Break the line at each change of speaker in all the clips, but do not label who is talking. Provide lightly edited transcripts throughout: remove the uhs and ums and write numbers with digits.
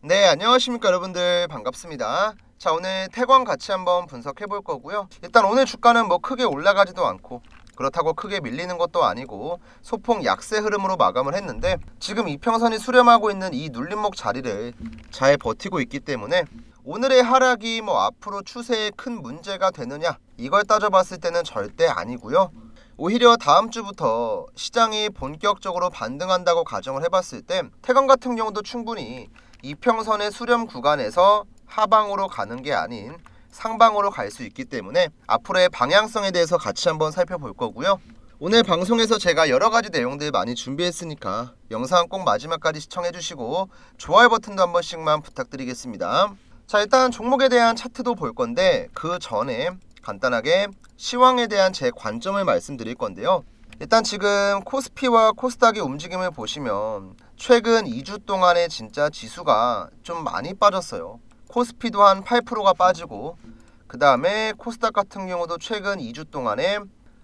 네, 안녕하십니까 여러분들, 반갑습니다. 자, 오늘 태광 같이 한번 분석해 볼 거고요. 일단 오늘 주가는 뭐 크게 올라가지도 않고 그렇다고 크게 밀리는 것도 아니고 소폭 약세 흐름으로 마감을 했는데, 지금 이평선이 수렴하고 있는 이 눌림목 자리를 잘 버티고 있기 때문에 오늘의 하락이 뭐 앞으로 추세에 큰 문제가 되느냐, 이걸 따져봤을 때는 절대 아니고요. 오히려 다음 주부터 시장이 본격적으로 반등한다고 가정을 해봤을 때 태광 같은 경우도 충분히 이평선의 수렴 구간에서 하방으로 가는 게 아닌 상방으로 갈 수 있기 때문에 앞으로의 방향성에 대해서 같이 한번 살펴볼 거고요. 오늘 방송에서 제가 여러가지 내용들 많이 준비했으니까 영상 꼭 마지막까지 시청해주시고 좋아요 버튼도 한 번씩만 부탁드리겠습니다. 자, 일단 종목에 대한 차트도 볼 건데 그 전에 간단하게 시황에 대한 제 관점을 말씀드릴 건데요. 일단 지금 코스피와 코스닥의 움직임을 보시면 최근 2주 동안에 진짜 지수가 좀 많이 빠졌어요. 코스피도 한 8%가 빠지고, 그 다음에 코스닥 같은 경우도 최근 2주 동안에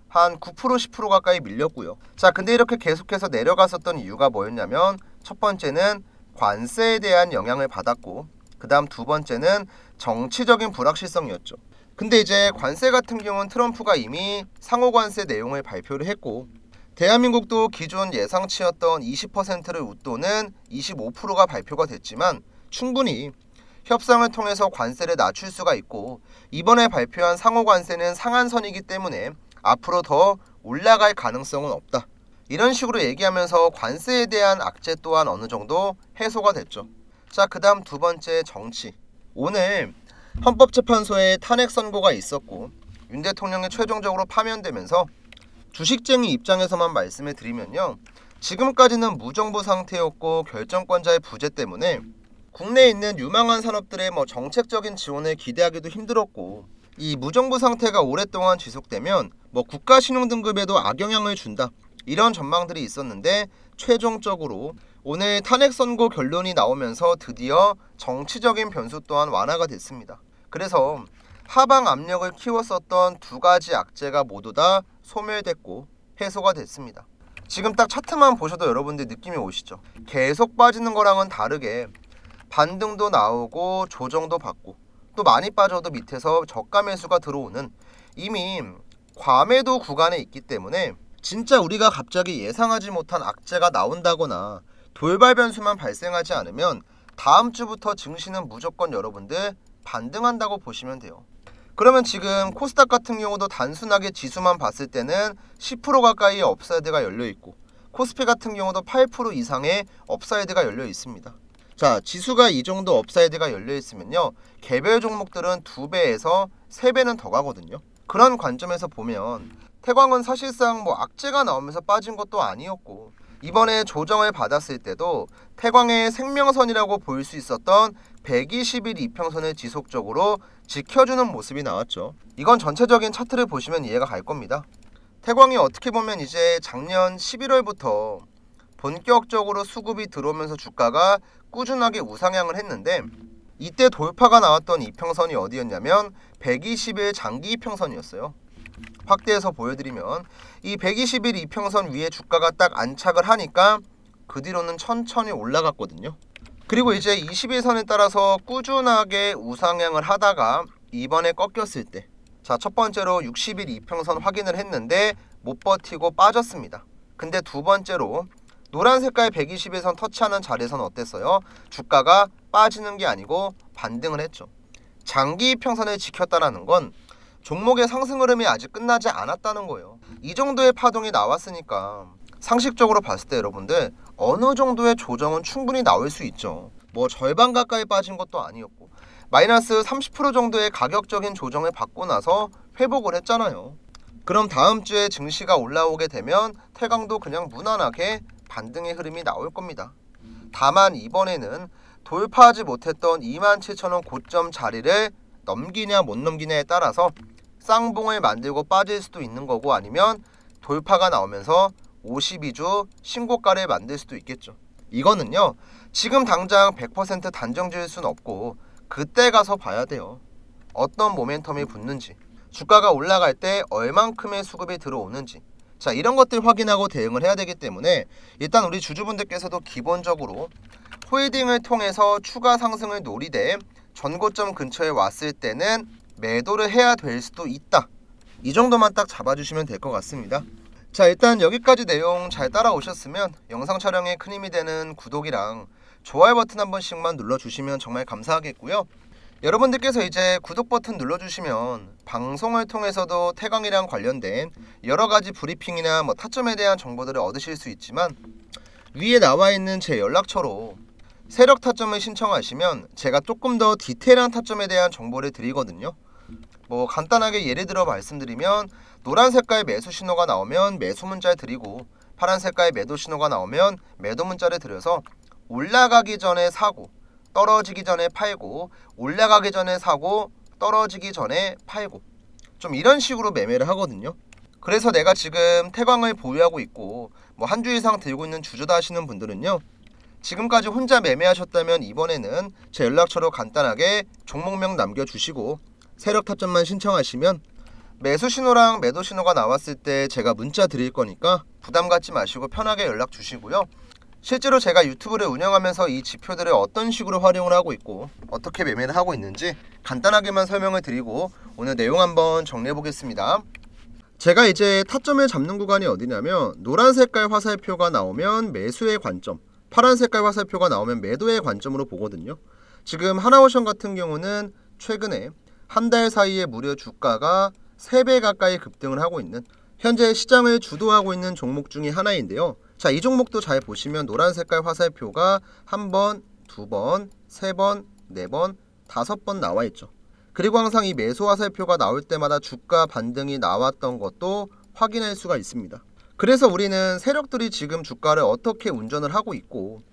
한 9% 10% 가까이 밀렸고요. 자, 근데 이렇게 계속해서 내려갔었던 이유가 뭐였냐면, 첫 번째는 관세에 대한 영향을 받았고, 그 다음 두 번째는 정치적인 불확실성이었죠. 근데 이제 관세 같은 경우는 트럼프가 이미 상호관세 내용을 발표를 했고, 대한민국도 기존 예상치였던 20%를 웃도는 25%가 발표가 됐지만 충분히 협상을 통해서 관세를 낮출 수가 있고, 이번에 발표한 상호관세는 상한선이기 때문에 앞으로 더 올라갈 가능성은 없다, 이런 식으로 얘기하면서 관세에 대한 악재 또한 어느 정도 해소가 됐죠. 자, 그 다음 두 번째, 정치. 오늘 헌법재판소에 탄핵 선고가 있었고 윤 대통령이 최종적으로 파면되면서 주식쟁이 입장에서만 말씀을 드리면요, 지금까지는 무정부 상태였고 결정권자의 부재 때문에 국내에 있는 유망한 산업들의 정책적인 지원을 기대하기도 힘들었고, 이 무정부 상태가 오랫동안 지속되면 국가신용등급에도 악영향을 준다, 이런 전망들이 있었는데 최종적으로 오늘 탄핵 선고 결론이 나오면서 드디어 정치적인 변수 또한 완화가 됐습니다. 그래서 하방 압력을 키웠었던 두 가지 악재가 모두 다 소멸됐고 해소가 됐습니다. 지금 딱 차트만 보셔도 여러분들 느낌이 오시죠? 계속 빠지는 거랑은 다르게 반등도 나오고 조정도 받고, 또 많이 빠져도 밑에서 저가 매수가 들어오는 이미 과매도 구간에 있기 때문에 진짜 우리가 갑자기 예상하지 못한 악재가 나온다거나 돌발 변수만 발생하지 않으면 다음 주부터 증시는 무조건 여러분들 반등한다고 보시면 돼요. 그러면 지금 코스닥 같은 경우도 단순하게 지수만 봤을 때는 10% 가까이의 업사이드가 열려있고, 코스피 같은 경우도 8% 이상의 업사이드가 열려 있습니다. 자, 지수가 이 정도 업사이드가 열려 있으면요, 개별 종목들은 2배에서 3배는 더 가거든요. 그런 관점에서 보면 태광은 사실상 악재가 나오면서 빠진 것도 아니었고, 이번에 조정을 받았을 때도 태광의 생명선이라고 볼 수 있었던 120일 이평선을 지속적으로 지켜주는 모습이 나왔죠. 이건 전체적인 차트를 보시면 이해가 갈 겁니다. 태광이 어떻게 보면 이제 작년 11월부터 본격적으로 수급이 들어오면서 주가가 꾸준하게 우상향을 했는데, 이때 돌파가 나왔던 이평선이 어디였냐면 120일 장기 이평선이었어요. 확대해서 보여드리면 이 120일 이평선 위에 주가가 딱 안착을 하니까 그 뒤로는 천천히 올라갔거든요. 그리고 이제 21선에 따라서 꾸준하게 우상향을 하다가 이번에 꺾였을 때, 자, 첫 번째로 60일 이평선 확인을 했는데 못 버티고 빠졌습니다. 근데 두 번째로 노란 색깔 120일선 터치하는 자리에서는 어땠어요? 주가가 빠지는 게 아니고 반등을 했죠. 장기 이평선을 지켰다라는 건 종목의 상승 흐름이 아직 끝나지 않았다는 거예요. 이 정도의 파동이 나왔으니까 상식적으로 봤을 때 여러분들 어느 정도의 조정은 충분히 나올 수 있죠. 절반 가까이 빠진 것도 아니었고, 마이너스 30% 정도의 가격적인 조정을 받고 나서 회복을 했잖아요. 그럼 다음 주에 증시가 올라오게 되면 태광도 그냥 무난하게 반등의 흐름이 나올 겁니다. 다만 이번에는 돌파하지 못했던 27,000원 고점 자리를 넘기냐 못 넘기냐에 따라서 쌍봉을 만들고 빠질 수도 있는 거고, 아니면 돌파가 나오면서 52주 신고가를 만들 수도 있겠죠. 이거는요, 지금 당장 100% 단정 지을 수는 없고 그때 가서 봐야 돼요. 어떤 모멘텀이 붙는지, 주가가 올라갈 때 얼만큼의 수급이 들어오는지, 자, 이런 것들 확인하고 대응을 해야 되기 때문에 일단 우리 주주분들께서도 기본적으로 홀딩을 통해서 추가 상승을 노리되 전고점 근처에 왔을 때는 매도를 해야 될 수도 있다. 이 정도만 딱 잡아주시면 될 것 같습니다. 자, 일단 여기까지 내용 잘 따라오셨으면 영상 촬영에 큰 힘이 되는 구독이랑 좋아요 버튼 한 번씩만 눌러주시면 정말 감사하겠고요. 여러분들께서 이제 구독 버튼 눌러주시면 방송을 통해서도 태광이랑 관련된 여러가지 브리핑이나 타점에 대한 정보들을 얻으실 수 있지만, 위에 나와 있는 제 연락처로 세력 타점을 신청하시면 제가 조금 더 디테일한 타점에 대한 정보를 드리거든요. 간단하게 예를 들어 말씀드리면, 노란 색깔 매수 신호가 나오면 매수 문자를 드리고, 파란 색깔 매도 신호가 나오면 매도 문자를 드려서 올라가기 전에 사고 떨어지기 전에 팔고, 올라가기 전에 사고 떨어지기 전에 팔고, 좀 이런 식으로 매매를 하거든요. 그래서 내가 지금 태광을 보유하고 있고 한 주 이상 들고 있는 주주다 하시는 분들은요, 지금까지 혼자 매매하셨다면 이번에는 제 연락처로 간단하게 종목명 남겨주시고 세력 타점만 신청하시면 매수 신호랑 매도 신호가 나왔을 때 제가 문자 드릴 거니까 부담 갖지 마시고 편하게 연락 주시고요. 실제로 제가 유튜브를 운영하면서 이 지표들을 어떤 식으로 활용을 하고 있고 어떻게 매매를 하고 있는지 간단하게만 설명을 드리고 오늘 내용 한번 정리해 보겠습니다. 제가 이제 타점을 잡는 구간이 어디냐면, 노란 색깔 화살표가 나오면 매수의 관점, 파란 색깔 화살표가 나오면 매도의 관점으로 보거든요. 지금 하나오션 같은 경우는 최근에 한 달 사이에 무려 주가가 3배 가까이 급등을 하고 있는, 현재 시장을 주도하고 있는 종목 중에 하나인데요. 자, 이 종목도 잘 보시면 노란 색깔 화살표가 1번, 2번, 3번, 4번, 5번 나와 있죠. 그리고 항상 이 매수 화살표가 나올 때마다 주가 반등이 나왔던 것도 확인할 수가 있습니다. 그래서 우리는 세력들이 지금 주가를 어떻게 운전을 하고 있고,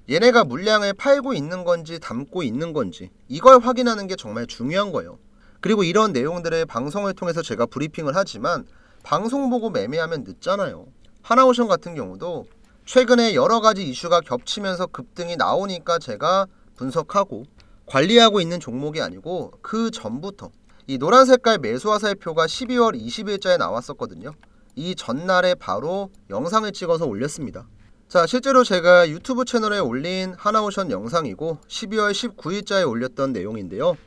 얘네가 물량을 팔고 있는 건지 담고 있는 건지 이걸 확인하는 게 정말 중요한 거예요. 그리고 이런 내용들을 방송을 통해서 제가 브리핑을 하지만 방송 보고 매매하면 늦잖아요. 하나오션 같은 경우도 최근에 여러가지 이슈가 겹치면서 급등이 나오니까 제가 분석하고 관리하고 있는 종목이 아니고, 그 전부터 이 노란 색깔 매수 화살표가 12월 20일자에 나왔었거든요. 이 전날에 바로 영상을 찍어서 올렸습니다. 자, 실제로 제가 유튜브 채널에 올린 하나오션 영상이고 12월 19일자에 올렸던 내용인데요.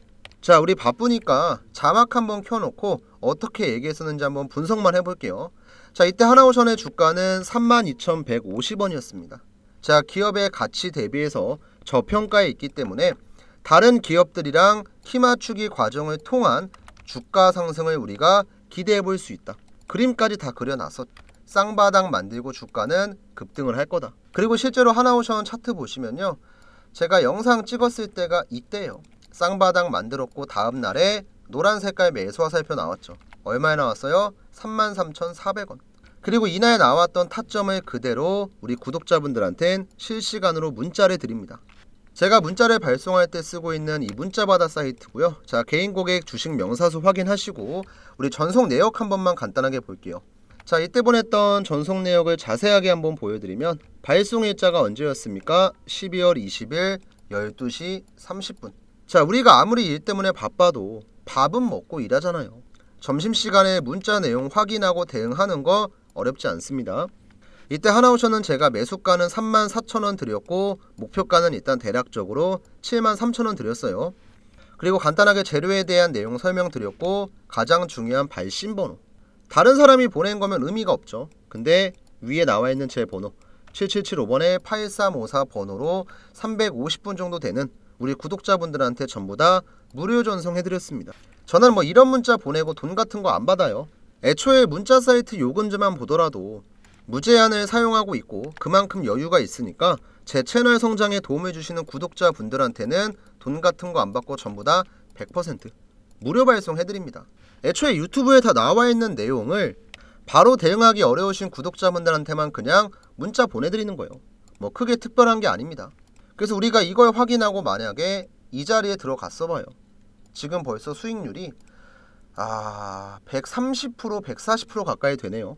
자, 우리 바쁘니까 자막 한번 켜놓고 어떻게 얘기했었는지 한번 분석만 해볼게요. 자, 이때 하나오션의 주가는 32,150원이었습니다. 자, 기업의 가치 대비해서 저평가에 있기 때문에 다른 기업들이랑 키 맞추기 과정을 통한 주가 상승을 우리가 기대해 볼 수 있다. 그림까지 다 그려놨어. 쌍바닥 만들고 주가는 급등을 할 거다. 그리고 실제로 하나오션 차트 보시면요, 제가 영상 찍었을 때가 이때예요. 쌍바닥 만들었고 다음 날에 노란 색깔 매수 화살표 나왔죠. 얼마에 나왔어요? 33,400원. 그리고 이날 나왔던 타점을 그대로 우리 구독자분들한텐 실시간으로 문자를 드립니다. 제가 문자를 발송할 때 쓰고 있는 이 문자받아 사이트고요. 자, 개인 고객 주식 명사수 확인하시고 우리 전송 내역 한 번만 간단하게 볼게요. 자, 이때 보냈던 전송 내역을 자세하게 한번 보여드리면, 발송 일자가 언제였습니까? 12월 20일 12시 30분. 자, 우리가 아무리 일 때문에 바빠도 밥은 먹고 일하잖아요. 점심시간에 문자 내용 확인하고 대응하는 거 어렵지 않습니다. 이때 하나오션은 제가 매수가는 34,000원 드렸고 목표가는 일단 대략적으로 73,000원 드렸어요. 그리고 간단하게 재료에 대한 내용 설명드렸고, 가장 중요한 발신번호, 다른 사람이 보낸 거면 의미가 없죠. 근데 위에 나와 있는 제 번호 7775번에 8354 번호로 350분 정도 되는 우리 구독자분들한테 전부 다 무료 전송해드렸습니다. 저는 이런 문자 보내고 돈 같은 거 안 받아요. 애초에 문자 사이트 요금제만 보더라도 무제한을 사용하고 있고 그만큼 여유가 있으니까 제 채널 성장에 도움을 주시는 구독자분들한테는 돈 같은 거 안 받고 전부 다 100% 무료 발송해드립니다. 애초에 유튜브에 다 나와 있는 내용을 바로 대응하기 어려우신 구독자분들한테만 그냥 문자 보내드리는 거예요. 크게 특별한 게 아닙니다. 그래서 우리가 이걸 확인하고 만약에 이 자리에 들어갔어 봐요. 지금 벌써 수익률이 130%, 140% 가까이 되네요.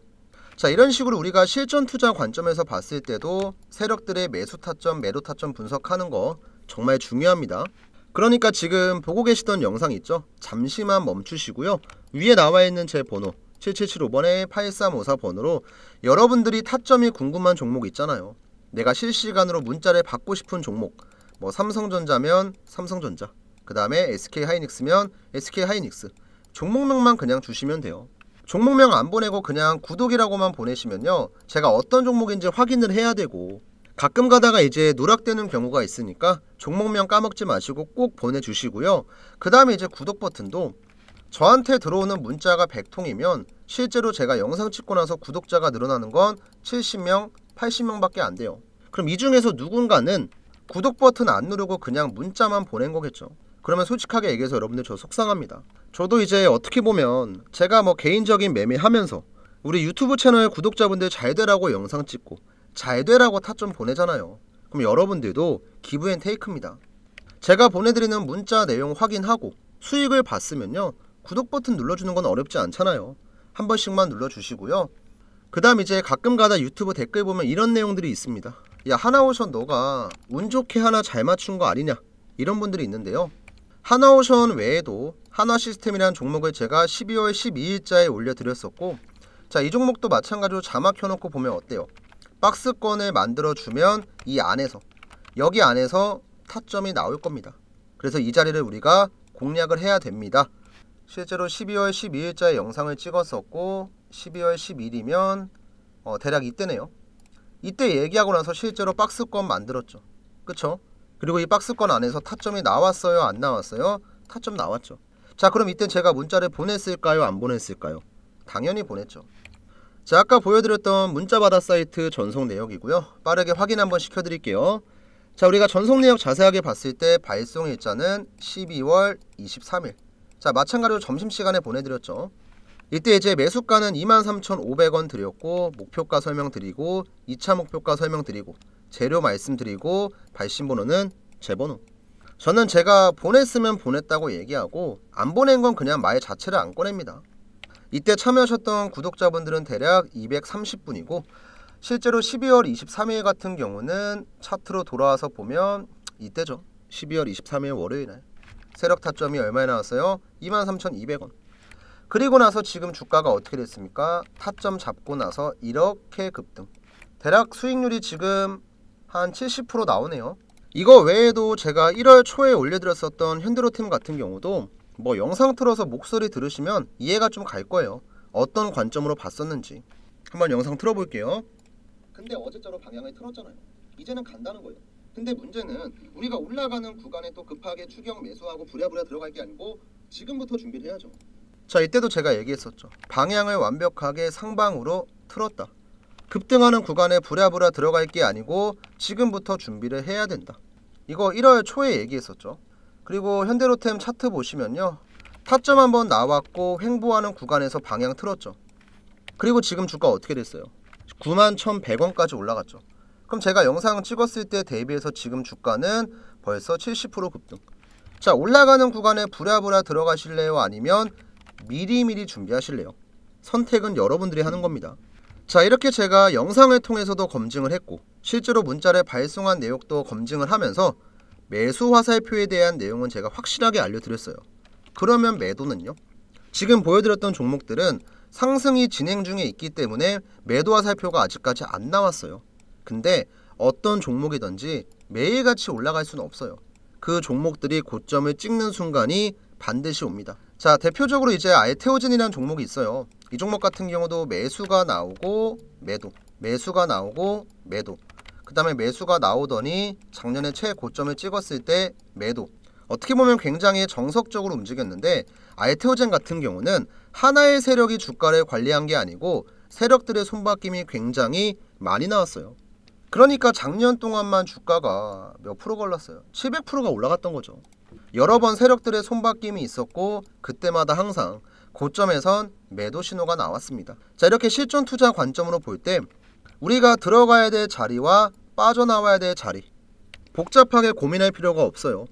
자, 이런 식으로 우리가 실전 투자 관점에서 봤을 때도 세력들의 매수 타점, 매도 타점 분석하는 거 정말 중요합니다. 그러니까 지금 보고 계시던 영상 있죠? 잠시만 멈추시고요. 위에 나와 있는 제 번호 7775번에 8354번으로 여러분들이 타점이 궁금한 종목 있잖아요. 내가 실시간으로 문자를 받고 싶은 종목, 뭐 삼성전자면 삼성전자, 그 다음에 SK하이닉스면 SK하이닉스, 종목명만 그냥 주시면 돼요. 종목명 안 보내고 그냥 구독이라고만 보내시면요, 제가 어떤 종목인지 확인을 해야 되고, 가끔 가다가 이제 누락되는 경우가 있으니까 종목명 까먹지 마시고 꼭 보내주시고요. 그 다음에 이제 구독 버튼도 저한테 들어오는 문자가 100통이면 실제로 제가 영상 찍고 나서 구독자가 늘어나는 건 70명, 80명밖에 안 돼요. 그럼 이 중에서 누군가는 구독 버튼 안 누르고 그냥 문자만 보낸 거겠죠. 그러면 솔직하게 얘기해서 여러분들 저 속상합니다. 저도 이제 어떻게 보면 제가 뭐 개인적인 매매하면서 우리 유튜브 채널 구독자분들 잘 되라고 영상 찍고 잘 되라고 타점 보내잖아요. 그럼 여러분들도 기브앤테이크입니다. 제가 보내드리는 문자 내용 확인하고 수익을 봤으면요, 구독 버튼 눌러주는 건 어렵지 않잖아요. 한 번씩만 눌러주시고요. 그 다음 이제 가끔가다 유튜브 댓글 보면 이런 내용들이 있습니다. 야, 하나오션 너가 운 좋게 하나 잘 맞춘 거 아니냐, 이런 분들이 있는데요. 하나오션 외에도 하나시스템이라는 종목을 제가 12월 12일자에 올려드렸었고, 자, 이 종목도 마찬가지로 자막 켜놓고 보면 어때요? 박스권을 만들어주면 이 안에서, 여기 안에서 타점이 나올 겁니다. 그래서 이 자리를 우리가 공략을 해야 됩니다. 실제로 12월 12일자에 영상을 찍었었고 12월 10일이면 대략 이때네요. 이때 얘기하고 나서 실제로 박스권 만들었죠. 그쵸? 그리고 이 박스권 안에서 타점이 나왔어요, 안 나왔어요? 타점 나왔죠. 자, 그럼 이때 제가 문자를 보냈을까요, 안 보냈을까요? 당연히 보냈죠. 자, 아까 보여드렸던 문자받아 사이트 전송 내역이고요. 빠르게 확인 한번 시켜드릴게요. 자, 우리가 전송 내역 자세하게 봤을 때 발송 일자는 12월 23일. 자, 마찬가지로 점심시간에 보내드렸죠. 이때 이제 매수가는 23,500원 드렸고, 목표가 설명드리고, 2차 목표가 설명드리고, 재료 말씀드리고, 발신번호는 제 번호. 저는 제가 보냈으면 보냈다고 얘기하고 안 보낸 건 그냥 말 자체를 안 꺼냅니다. 이때 참여하셨던 구독자분들은 대략 230분이고, 실제로 12월 23일 같은 경우는 차트로 돌아와서 보면 이때죠. 12월 23일 월요일날 세력 타점이 얼마에 나왔어요? 23,200원. 그리고 나서 지금 주가가 어떻게 됐습니까? 타점 잡고 나서 이렇게 급등. 대략 수익률이 지금 한 70% 나오네요. 이거 외에도 제가 1월 초에 올려드렸었던 현대로템 같은 경우도 뭐 영상 틀어서 목소리 들으시면 이해가 좀 갈 거예요. 어떤 관점으로 봤었는지. 한번 영상 틀어볼게요. 근데 어제자로 방향을 틀었잖아요. 이제는 간다는 거예요. 근데 문제는 우리가 올라가는 구간에 또 급하게 추격 매수하고 부랴부랴 들어갈 게 아니고 지금부터 준비를 해야죠. 자, 이때도 제가 얘기했었죠. 방향을 완벽하게 상방으로 틀었다. 급등하는 구간에 부랴부랴 들어갈 게 아니고 지금부터 준비를 해야 된다. 이거 1월 초에 얘기했었죠. 그리고 현대로템 차트 보시면요, 타점 한번 나왔고 횡보하는 구간에서 방향 틀었죠. 그리고 지금 주가 어떻게 됐어요? 91,100원까지 올라갔죠. 그럼 제가 영상 찍었을 때 대비해서 지금 주가는 벌써 70% 급등. 자, 올라가는 구간에 부랴부랴 들어가실래요? 아니면 미리미리 준비하실래요? 선택은 여러분들이 하는 겁니다. 자, 이렇게 제가 영상을 통해서도 검증을 했고 실제로 문자를 발송한 내역도 검증을 하면서 매수 화살표에 대한 내용은 제가 확실하게 알려드렸어요. 그러면 매도는요? 지금 보여드렸던 종목들은 상승이 진행 중에 있기 때문에 매도 화살표가 아직까지 안 나왔어요. 근데 어떤 종목이든지 매일같이 올라갈 수는 없어요. 그 종목들이 고점을 찍는 순간이 반드시 옵니다. 자, 대표적으로 이제 알테오젠이라는 종목이 있어요. 이 종목 같은 경우도 매수가 나오고 매도, 매수가 나오고 매도, 그 다음에 매수가 나오더니 작년에 최고점을 찍었을 때 매도. 어떻게 보면 굉장히 정석적으로 움직였는데 알테오젠 같은 경우는 하나의 세력이 주가를 관리한 게 아니고 세력들의 손바뀜이 굉장히 많이 나왔어요. 그러니까 작년 동안만 주가가 몇 프로 걸렸어요? 700%가 올라갔던 거죠. 여러 번 세력들의 손바뀜이 있었고 그때마다 항상 고점에선 매도 신호가 나왔습니다. 자, 이렇게 실전 투자 관점으로 볼 때 우리가 들어가야 될 자리와 빠져나와야 될 자리 복잡하게 고민할 필요가 없어요.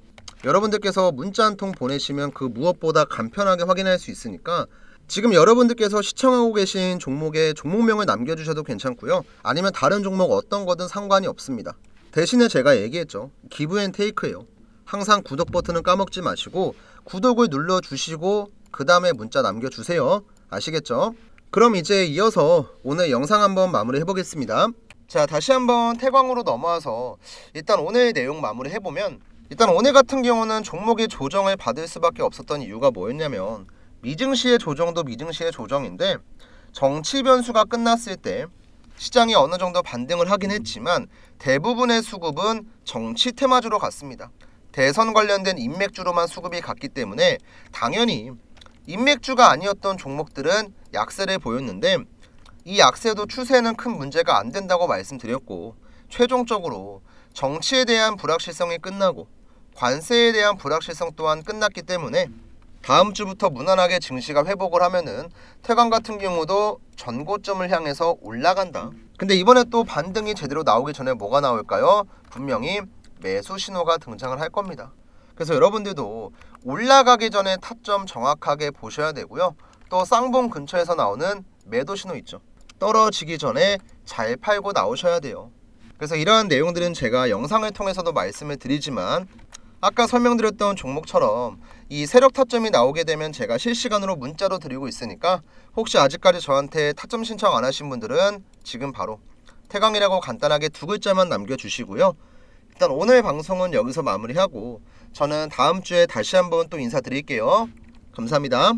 여러분들께서 문자 한 통 보내시면 그 무엇보다 간편하게 확인할 수 있으니까 지금 여러분들께서 시청하고 계신 종목의 종목명을 남겨주셔도 괜찮고요. 아니면 다른 종목 어떤 거든 상관이 없습니다. 대신에 제가 얘기했죠. 기브앤테이크예요. 항상 구독 버튼은 까먹지 마시고 구독을 눌러주시고 그 다음에 문자 남겨주세요. 아시겠죠? 그럼 이제 이어서 오늘 영상 한번 마무리 해보겠습니다. 자, 다시 한번 태광으로 넘어와서 일단 오늘 내용 마무리 해보면, 일단 오늘 같은 경우는 종목이 조정을 받을 수밖에 없었던 이유가 뭐였냐면, 미증시의 조정도 미증시의 조정인데 정치 변수가 끝났을 때 시장이 어느 정도 반등을 하긴 했지만 대부분의 수급은 정치 테마주로 갔습니다. 대선 관련된 인맥주로만 수급이 갔기 때문에 당연히 인맥주가 아니었던 종목들은 약세를 보였는데, 이 약세도 추세는 큰 문제가 안 된다고 말씀드렸고, 최종적으로 정치에 대한 불확실성이 끝나고 관세에 대한 불확실성 또한 끝났기 때문에 다음 주부터 무난하게 증시가 회복을 하면은 태광 같은 경우도 전고점을 향해서 올라간다. 근데 이번에 또 반등이 제대로 나오기 전에 뭐가 나올까요? 분명히 매수 신호가 등장을 할 겁니다. 그래서 여러분들도 올라가기 전에 타점 정확하게 보셔야 되고요. 또 쌍봉 근처에서 나오는 매도 신호 있죠. 떨어지기 전에 잘 팔고 나오셔야 돼요. 그래서 이러한 내용들은 제가 영상을 통해서도 말씀을 드리지만, 아까 설명드렸던 종목처럼 이 세력 타점이 나오게 되면 제가 실시간으로 문자로 드리고 있으니까, 혹시 아직까지 저한테 타점 신청 안 하신 분들은 지금 바로 태광이라고 간단하게 2글자만 남겨주시고요. 일단 오늘 방송은 여기서 마무리하고 저는 다음 주에 다시 한번 또 인사드릴게요. 감사합니다.